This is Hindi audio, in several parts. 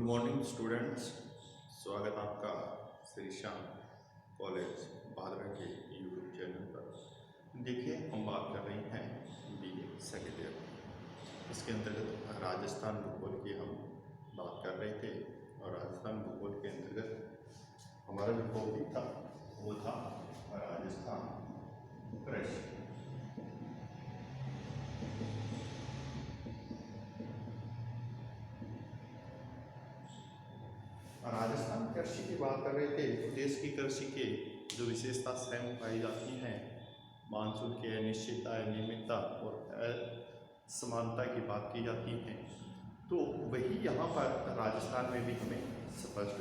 Morning students. स्वागत आपका श्री श्याम कॉलेज भादरा के यूट्यूब चैनल पर। देखिए, हम बात कर रहे हैं बीए सेकेंड ईयर। इसके अंतर्गत राजस्थान भूगोल की हम बात कर रहे थे और राजस्थान भूगोल के अंतर्गत हमारा जो टॉपिक था वो था राजस्थान कृषि। राजस्थान कृषि की बात कर रहे थे तो देश की कृषि के जो विशेषता स्वयं पाई जाती हैं, मानसून की अनिश्चितता, अनियमितता और असमानता की बात की जाती है, तो वही यहाँ पर राजस्थान में भी हमें स्पष्ट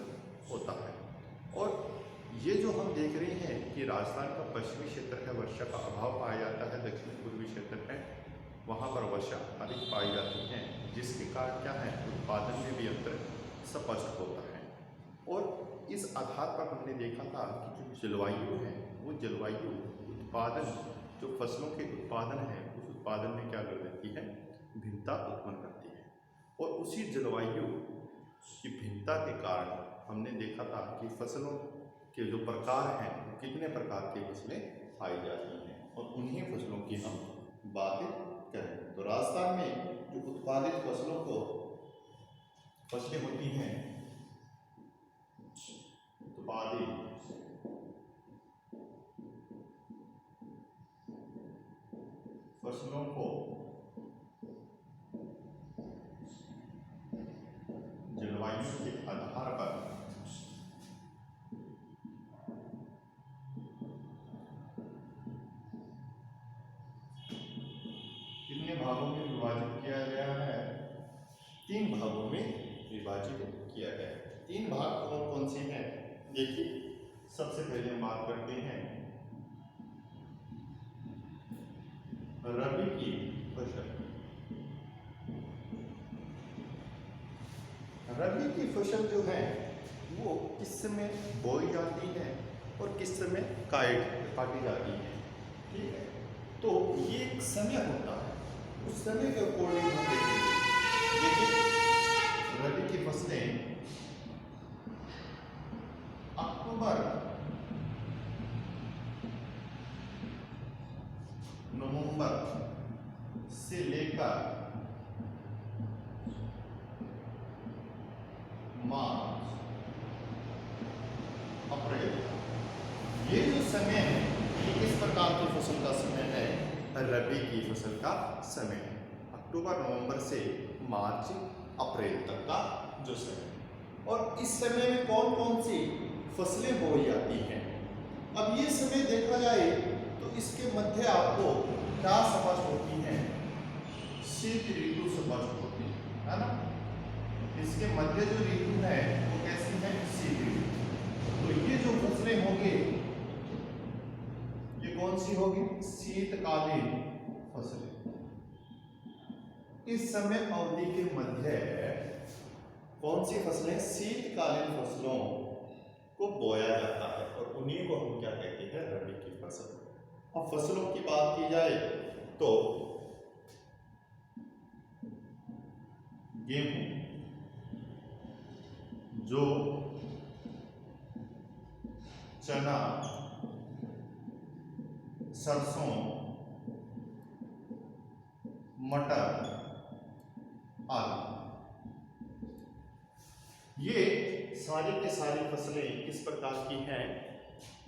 होता है। और ये जो हम देख रहे हैं कि राजस्थान का पश्चिमी क्षेत्र है वर्षा का अभाव पाया जाता है, दक्षिण पूर्वी क्षेत्र है वहाँ पर वर्षा अधिक पाई जाती है, जिसके कारण क्या है उत्पादन में भी अंतर स्पष्ट होता है। और इस आधार पर हमने देखा था कि जो जलवायु है वो जलवायु उत्पादन, जो फसलों के उत्पादन है उस उत्पादन में क्या कर देती है, भिन्नता उत्पन्न करती है। और उसी जलवायु की भिन्नता के कारण हमने देखा था कि फसलों के जो प्रकार हैं वो कितने प्रकार की फसलें पाई जाती हैं और उन्हीं फसलों की हम बात करें। तो राजस्थान में जो उत्पादित फसलों को फसलें होती हैं, उत्पादित फसलों को जलवायु के आधार पर कितने भागों में विभाजित किया गया है? 3 भागों में विभाजित किया गया है। 3 भाग कौन कौन से हैं? देखिए, सबसे पहले हम बात करते हैं रबी की फसल। रबी की फसल जो है वो किस समय बोई जाती है और किस समय काटी जाती है, ठीक है। तो ये एक समय होता है, उस समय के अकॉर्डिंग हम देखेंगे। देखिए, रबी की फसलें अक्टूबर नवंबर से लेकर मार्च अप्रैल, ये जो समय है ये किस प्रकार की फसल का समय है? रबी की फसल का समय है। अक्टूबर नवंबर से मार्च अप्रैल तक का जो समय। और इस समय में कौन कौन सी फसलें बोई जाती हैं? अब ये समय देखा जाए तो इसके मध्य आपको क्या स्पष्ट होती है? शीत ऋतु स्पष्ट होती है ना। इसके मध्य जो ऋतु है वो कैसी है? शीत ऋतु। तो ये जो फसलें होंगी ये कौन सी होगी? शीतकालीन फसलें। इस समय अवधि के मध्य कौन सी फसलें? शीतकालीन फसलों को बोया जाता है और उन्हीं को हम क्या कहते हैं? रबी की फसल। अब फसलों की बात की जाए तो गेहूं, जो चना, सरसों, मटर आदि, ये सारी की सारी फसलें किस प्रकार की हैं?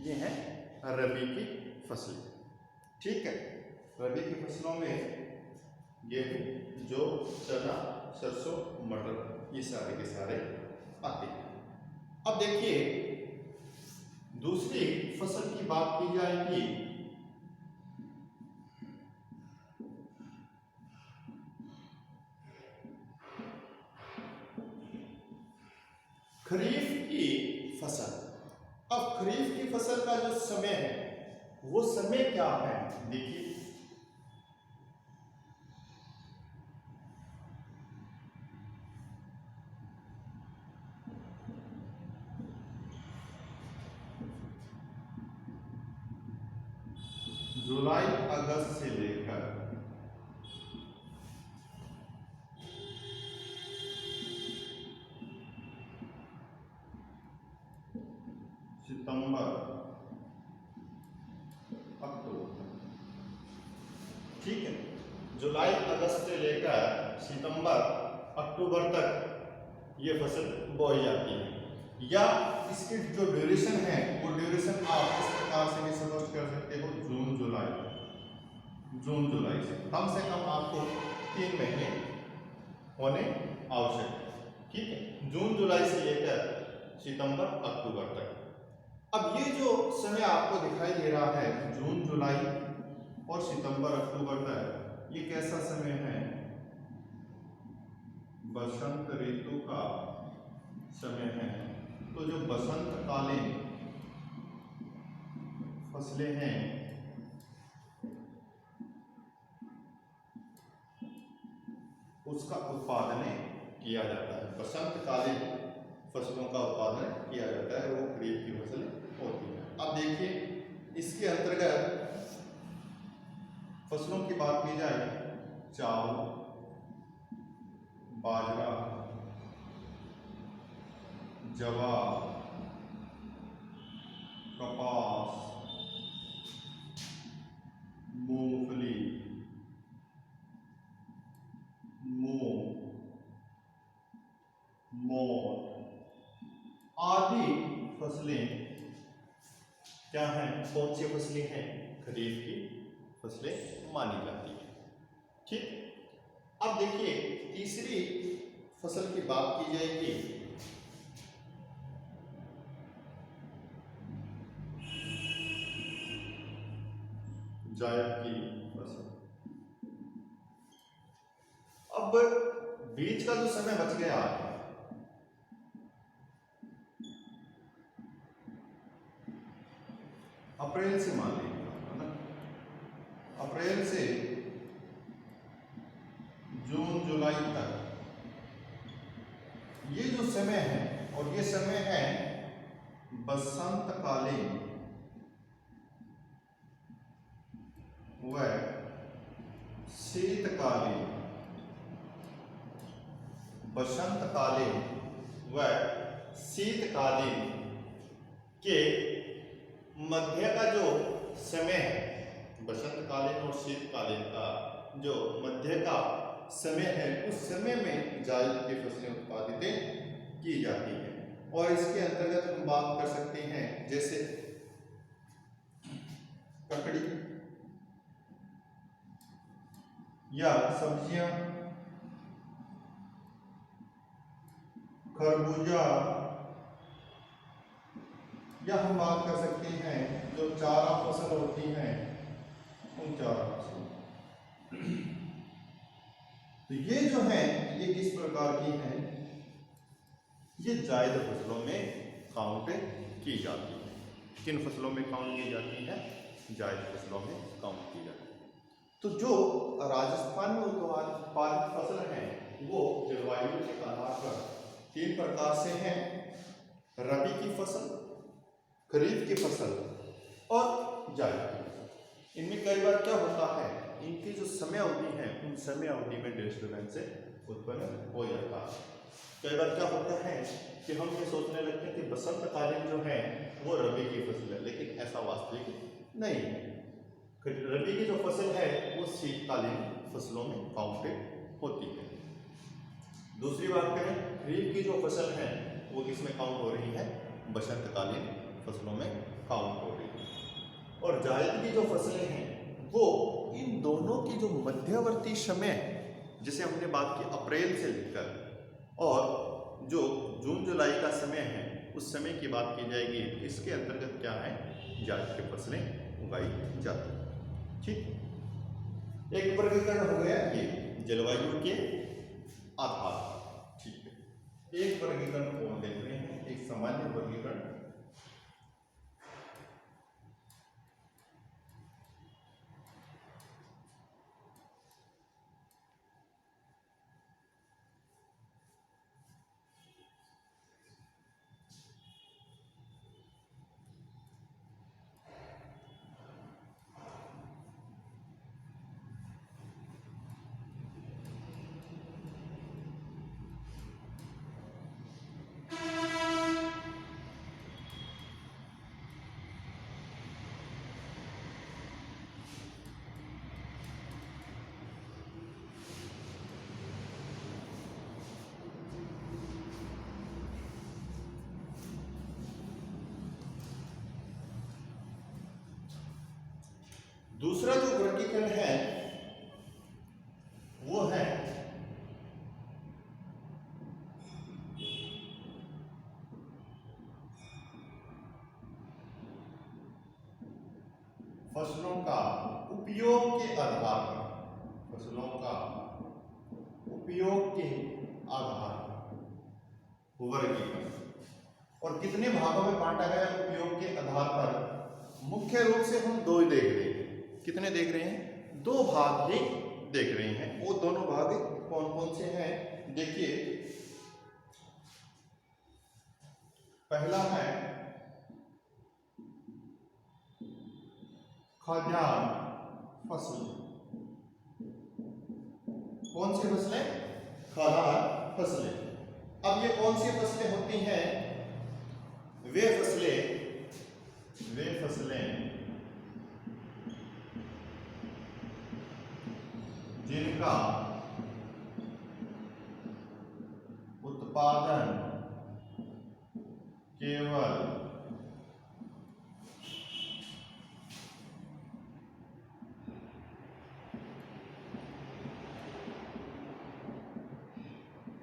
ये हैं रबी की फसलें, ठीक है। रबी की फसलों में गेहूं, जो चना, सरसों, मटर, ये सारे के सारे आते हैं। अब देखिए, दूसरी फसल की बात की जाएगी खरीफ की फसल। अब खरीफ की फसल का जो समय है वो समय क्या है? देखिए, जुलाई अगस्त से लेकर सितंबर अक्टूबर, ठीक है। जुलाई अगस्त से लेकर सितंबर अक्टूबर तक ये फसल बोई जाती है। या इसकी जो ड्यूरेशन है वो ड्यूरेशन आप इस प्रकार से भी समझ कर सकते हो, जून जुलाई से कम आपको 3 महीने होने आवश्यक है, ठीक है। जून जुलाई से लेकर सितंबर अक्टूबर तक। अब ये जो समय आपको दिखाई दे रहा है जून जुलाई और सितंबर अक्टूबर तक, ये कैसा समय है? बसंत ऋतु का समय है। तो जो बसंतकालीन फसलें हैं उसका उत्पादन किया जाता है। बसंतकालीन फसलों का उत्पादन किया जाता है, वो खरीफ की फसलें होती हैं। अब देखिए इसके अंतर्गत फसलों की बात की जाए, चावल, बाजरा, जवार, कपास, मूंगफली, मूंग, मोठ आदि फसलें क्या हैं? कौन सी फसलें हैं? खरीफ की फसलें मानी जाती हैं, ठीक। अब देखिए तीसरी फसल की बात की जाएगी, जायद की फसल। अब बीच का जो समय बच गया, अप्रैल से मान लीजिए, है ना, अप्रैल से जून जुलाई तक ये जो समय है, और ये समय है बसंतकालीन व शीतकालीन, बसंतकालीन व शीतकालीन के मध्य का जो समय है, बसंतकालीन और शीतकालीन का जो मध्य का समय है, उस समय में जायद की फसलें उत्पादित की जाती हैं। और इसके अंतर्गत हम बात कर सकते हैं जैसे ककड़ी या सब्जियां, खरबूजा, या हम बात कर सकते हैं जो चारा फसल होती हैं उन चारा फसलों। तो ये जो है ये किस प्रकार की है? ये जायद फसलों में काउंट की जाती है। किन फसलों में काउंट की जाती है? जायद फसलों में काउंट की जाती है। तो जो राजस्थान में उत्पादित फसल है वो जलवायु के आधार पर 3 प्रकार से हैं: रबी की फसल, खरीफ की फसल और जायद की फसल। इनमें कई बार क्या होता है, इनकी जो समय अवधि है उन समय अवधि में डिस्टर्बेंस उत्पन्न हो जाता है। कई बार क्या होता है कि हम ये सोचने लगते हैं कि बसंतकालीन जो है वो रबी की फसल है, लेकिन ऐसा वास्तविक नहीं है। रबी की जो फसल है वो शीतकालीन फसलों में काउंटेड होती है। दूसरी बात करें, खरीफ की जो फसल है वो किसमें काउंट हो रही है? बसंतकालीन फसलों में काउंट हो रही है। और जायद की जो फसलें हैं वो इन दोनों की जो मध्यवर्ती समय, जिसे हमने बात की अप्रैल से लेकर, और जो जून जुलाई का समय है उस समय की बात की जाएगी, इसके अंतर्गत क्या है? जायद की फसलें उगाई जाती है, ठीक। एक वर्गीकरण हो गया ये जलवायु के आधार, ठीक है। एक वर्गीकरण और देख रहे हैं, एक सामान्य वर्गीकरण। दूसरा जो वर्गीकरण है वो है फसलों का उपयोग के आधार पर, फसलों का उपयोग के आधार पर वर्गीकरण। और कितने भागों में बांटा गया उपयोग के आधार पर? मुख्य रूप से हम दो ही देख रहे हैं। कितने देख रहे हैं? दो भाग ही देख रहे हैं। वो दोनों भाग कौन कौन से हैं? देखिए, पहला है खाद्यान्न फसलें। कौन सी फसलें? खाद्यान्न फसलें। अब ये कौन सी फसलें होती हैं? वे फसलें जिनका उत्पादन केवल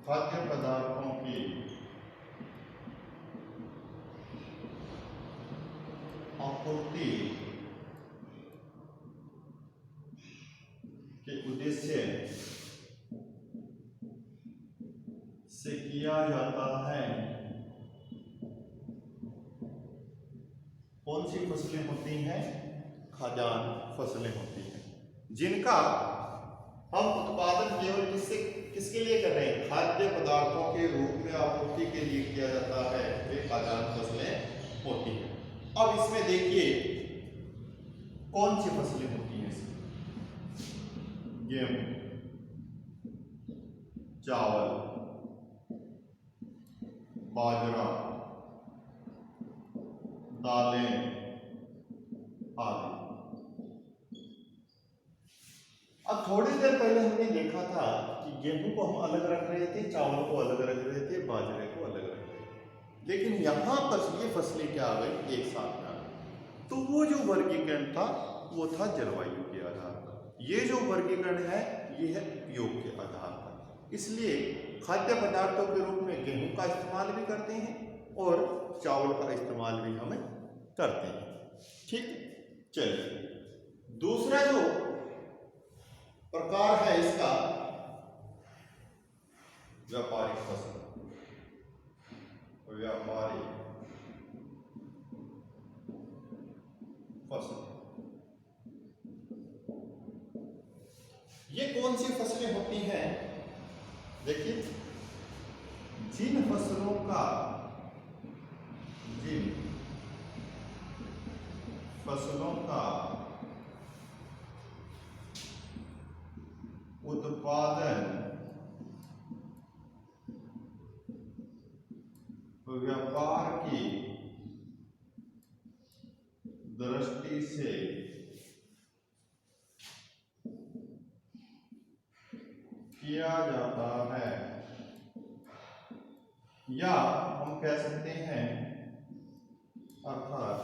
खाद्य पदार्थों की आपूर्ति के उद्देश्य से किया जाता है। कौन सी फसलें होती हैं? खाद्यान्न फसलें होती हैं जिनका हम उत्पादन केवल किसके लिए कर रहे हैं? खाद्य पदार्थों के रूप में आपूर्ति के लिए किया जाता है। वे खाद्यान्न फसलें होती हैं। अब इसमें देखिए कौन सी फसलें होती हैं इसमें? गेहूं, चावल, बाजरा, दालें आदि। अब थोड़ी देर पहले हमने देखा था कि गेहूं को हम अलग रख रहे थे, चावल को अलग रख रहे थे, बाजरे को अलग रख रहे थे, लेकिन यहां पर ये फसलें क्या आ गई? एक साथ में आ गई। तो वो जो वर्गीकरण था वो था जलवायु के आधार पर। ये जो वर्गीकरण है ये है उपयोग के आधार पर। इसलिए खाद्य पदार्थों के रूप में गेहूं का इस्तेमाल भी करते हैं और चावल का इस्तेमाल भी हमें करते हैं। ठीक, चलिए दूसरा जो प्रकार है इसका व्यापारिक फसल। व्यापारिक फसल ये कौन सी फसलें होती हैं? देखिए, जिन फसलों का उत्पादन व्यापार की दृष्टि से किया जाता है, या हम कह सकते हैं अर्थात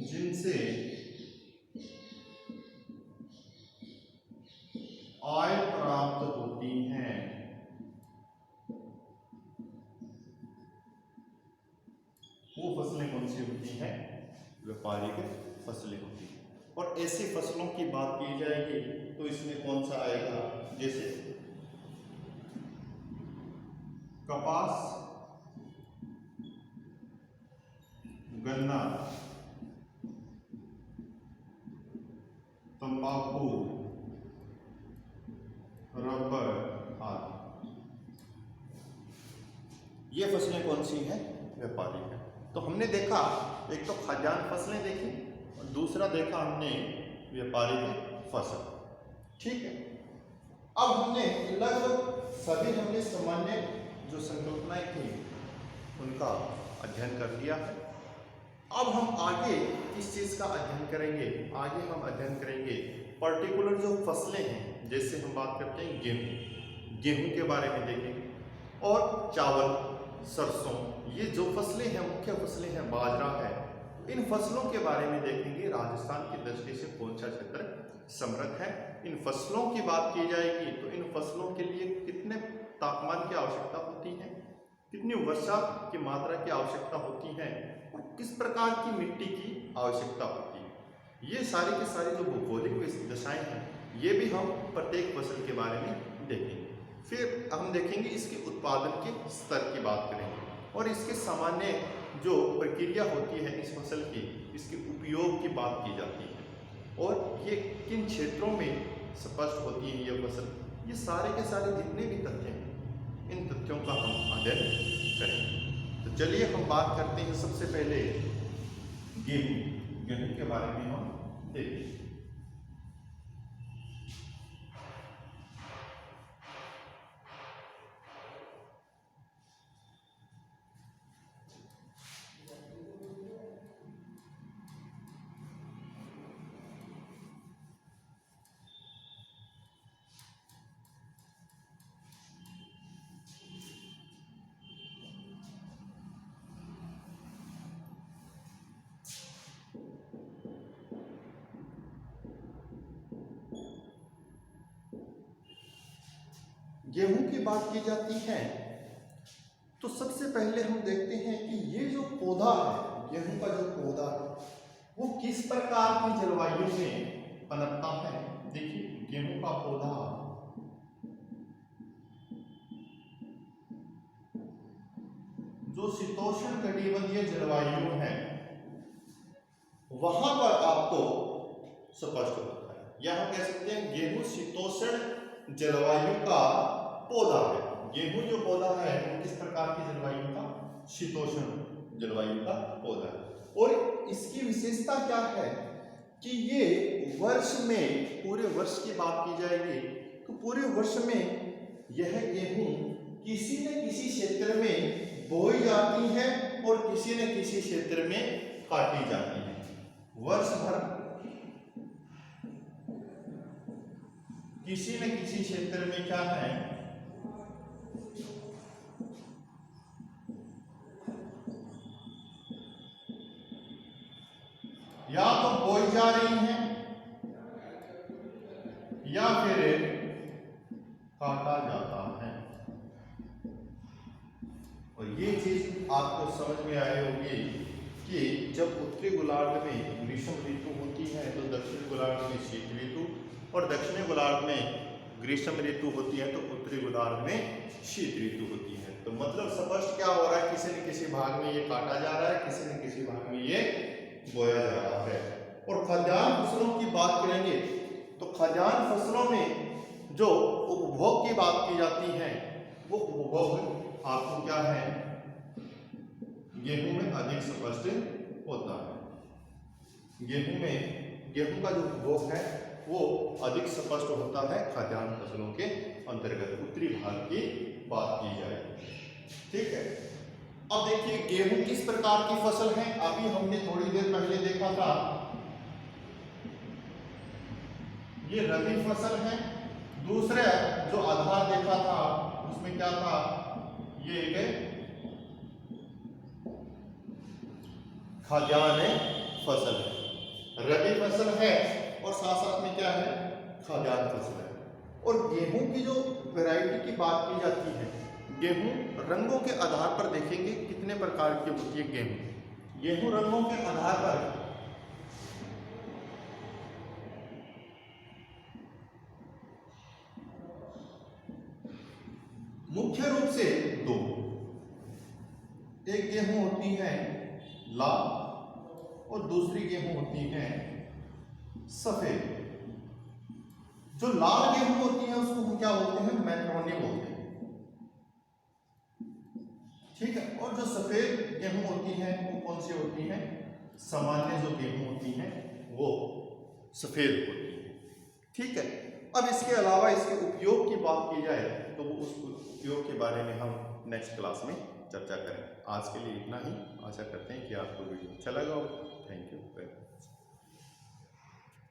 जिनसे आय प्राप्त होती हैं, वो फसलें कौन सी होती हैं? व्यापारिक फसलें होती हैं। और ऐसी फसलों की बात की जाएगी तो इसमें कौन सा आएगा? जैसे कपास, गन्ना, तंबाकू, रबर आदि। ये फसलें कौन सी हैं? व्यापारिक है। तो हमने देखा, एक तो खाद्यान्न फसलें देखी और दूसरा देखा हमने व्यापारिक फसल। ठीक है, अब हमने लगभग सभी हमने सामान्य जो संकल्पनाएं थी उनका अध्ययन कर लिया है। अब हम आगे किस चीज़ का अध्ययन करेंगे? आगे हम अध्ययन करेंगे पर्टिकुलर जो फसलें हैं, जैसे हम बात करते हैं गेहूं के बारे में देखेंगे, और चावल, सरसों, ये जो फसलें हैं, मुख्य फसलें हैं, बाजरा है, इन फसलों के बारे में देखेंगे राजस्थान की दृष्टि से कौन सा क्षेत्र समृद्ध है। इन फसलों की बात की जाएगी तो इन फसलों के लिए कितने तापमान की आवश्यकता होती है, कितनी वर्षा की मात्रा की आवश्यकता होती है और किस प्रकार की मिट्टी की आवश्यकता होती है। ये सारी की सारी जो भौगोलिक दशाएं हैं ये भी हम प्रत्येक फसल के बारे में देखेंगे। फिर हम देखेंगे इसके उत्पादन के स्तर की बात करेंगे और इसके सामान्य जो प्रक्रिया होती है इस फसल की, इसके उपयोग की बात की जाती है और ये किन क्षेत्रों में स्पष्ट होती है ये फसल। ये सारे के सारे जितने भी तथ्य हैं इन तथ्यों का हम अध्ययन करेंगे। तो चलिए हम बात करते हैं सबसे पहले गेहूं के बारे में हम देखेंगे। गेहूं की बात की जाती है तो सबसे पहले हम देखते हैं कि ये जो पौधा है, गेहूं का जो पौधा है वो किस प्रकार की जलवायु में पनपता है। देखिए गेहूं का पौधा जो शीतोष्ण कटिबंधीय जलवायु है वहां पर आपको स्पष्ट होता है। या हम कह सकते हैं गेहूं शीतोष्ण जलवायु का पौधा है। गेहूं जो पौधा है वो किस प्रकार की जलवायु का, शीतोष्ण जलवायु का पौधा है। और इसकी विशेषता क्या है कि ये वर्ष में, पूरे वर्ष की बात की जाएगी तो पूरे वर्ष में यह गेहूं किसी न किसी क्षेत्र में बोई जाती है और किसी न किसी क्षेत्र में काटी जाती है। वर्ष भर किसी न किसी क्षेत्र में क्या है, या तो बोई जा रही है या फिर काटा जाता है। और ये चीज आपको समझ में आई होगी कि जब उत्तरी गोलार्ध में ग्रीष्म ऋतु होती है तो दक्षिणी गोलार्ध में शीत ऋतु और दक्षिणी गोलार्ध में ग्रीष्म ऋतु होती है तो उत्तरी गोलार्ध में शीत ऋतु होती है। तो मतलब स्पष्ट क्या हो रहा है, किसी न किसी भाग में ये काटा जा रहा है, किसी न किसी भाग में ये बोया जा रहा है। और खाद्यान्न फसलों की बात करेंगे तो खाद्यान्न फसलों में जो उपभोग की बात की जाती है वो उपभोग आपको क्या है, गेहूं में अधिक स्पष्ट होता है। गेहूं का जो उपभोग है वो अधिक स्पष्ट होता है खाद्यान्न फसलों के अंतर्गत, उत्तरी भाग की बात की जाए। ठीक है, अब देखिए गेहूं किस प्रकार की फसल है। अभी हमने थोड़ी देर पहले देखा था ये रबी फसल है। दूसरे जो आधार देखा था उसमें क्या था, ये एक खाद्यान्न फसल है, रबी फसल है और साथ साथ में क्या है, खाद्यान्न फसल है। और गेहूं की जो वैरायटी की बात की जाती है, गेहूं रंगों के आधार पर देखेंगे कितने प्रकार की होती है। गेहूं रंगों के आधार पर मुख्य रूप से दो, एक गेहूं होती है लाल और दूसरी गेहूं होती है सफेद। जो लाल गेहूं होती है उसको हम क्या बोलते हैं, मैक्रोनी बोलते हैं। ठीक है, और जो सफेद गेहूं होती है वो कौन सी होती है, सामान्य जो गेहूं होती है वो सफेद होती है। ठीक है, अब इसके अलावा इसके उपयोग की बात की जाए तो वो उस उपयोग के बारे में हम नेक्स्ट क्लास में चर्चा करें। आज के लिए इतना ही। आशा करते हैं कि आपको वीडियो अच्छा लगा हो।